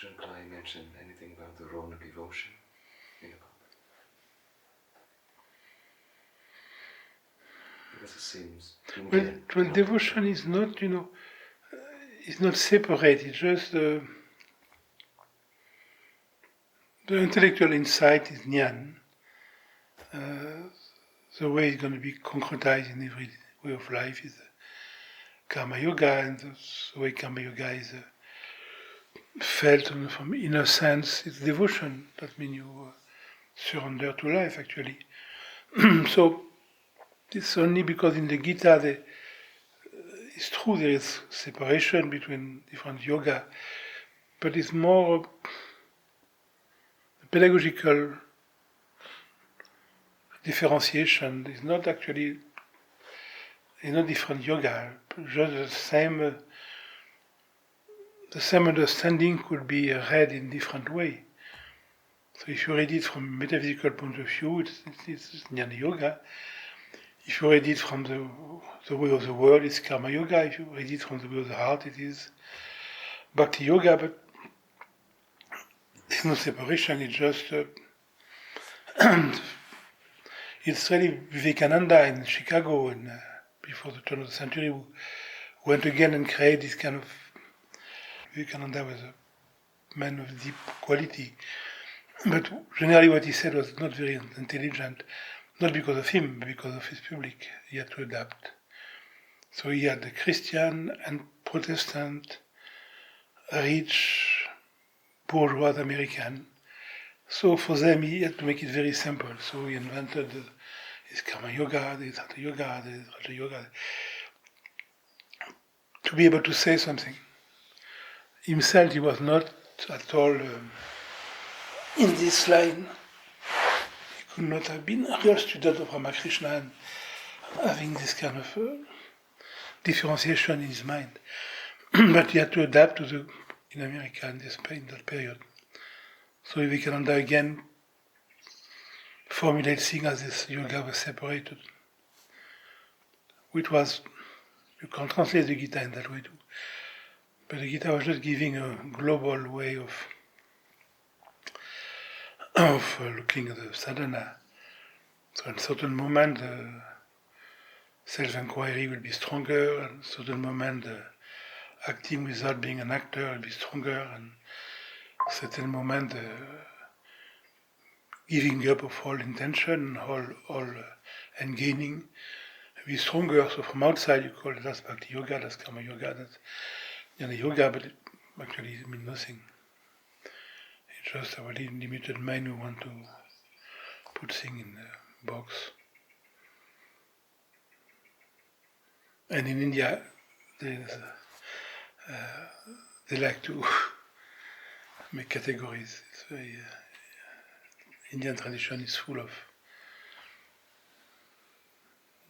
Jean Klein mention anything about the role of devotion in the book? Because it seems... Well, devotion is not, it's not separate. It's just the intellectual insight is jnana. The way it's going to be concretized in every way of life is karma yoga, and the way karma yoga is felt from inner sense is devotion. That means you surrender to life, actually. So it's only because in the Gita it's true there is separation between different yoga, but it's more pedagogical differentiation. It's not actually, it's not different yoga, just the same understanding could be read in different way. So if you read it from a metaphysical point of view, it's jnana yoga. If you read it from the way of the world, it's karma yoga. If you read it from the way of the heart, it is bhakti yoga. But there's no separation. It's just it's really Vivekananda in Chicago before the turn of the century who went again and created this kind of... Vivekananda was a man of deep quality, but generally what he said was not very intelligent, not because of him, but because of his public. He had to adapt. So he had the Christian and Protestant, rich, bourgeois American. So for them he had to make it very simple. So he invented his karma yoga, his hatha yoga, his raja yoga, to be able to say something. Himself, he was not at all in this line. He could not have been a real student of Ramakrishna and having this kind of differentiation in his mind. But he had to adapt to in America in that period. So Vivekananda again formulates things as this yoga was separated, which was, you can translate the Gita in that way too. But the Gita was just giving a global way of looking at the sadhana. So in certain moment, self-inquiry will be stronger, and certain moment, acting without being an actor will be stronger, and certain moment, giving up of all intention, all and gaining will be stronger. So from outside, you call it that's bhakti yoga, that's karma yoga, that's jnana yoga, but it actually means nothing. It's just a really limited mind who want to put things in a box. And in India, they like to make categories. It's very Indian tradition is full of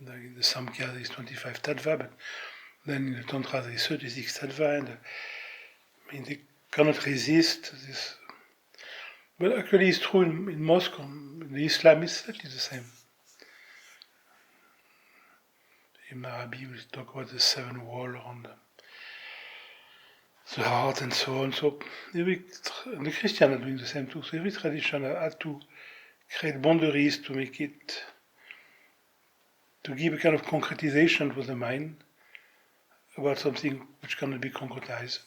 the Samkhya there is 25 tattva, but then in the Tantra there is 36 tattva, and they cannot resist this. But actually it's true in Moscow, in the Islam is exactly the same. In Arabic we talk about the 7 walls around the heart and so on. So and the Christians are doing the same too. So every tradition had to create boundaries to make it, to give a kind of concretization to the mind about something which cannot be concretized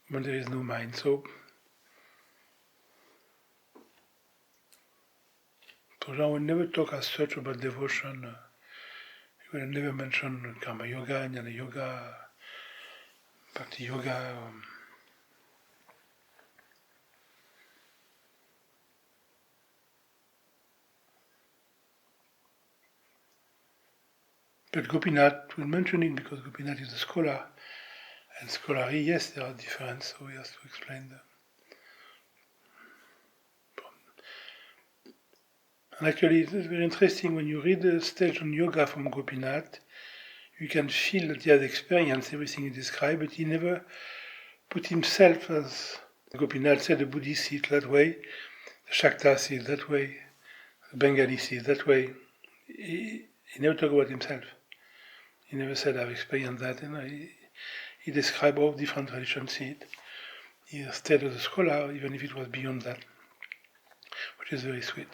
when there is no mind. So Jean will never talk as such about devotion. He will never mention karma yoga, jnana yoga, bhakti yoga. But Gopinath will mention it because Gopinath is a scholar. And scholarly, yes, there are differences, so he has to explain them. And actually, it's very interesting when you read the stage on yoga from Gopinath, you can feel that he has experienced everything he described, but he never put himself as Gopinath said, the Buddhists see it that way, the Shaktas see it that way, the Bengali see it that way. He never talked about himself. He never said, I've experienced that. He he described how different traditions see it. He stayed as a scholar, even if it was beyond that, which is very sweet.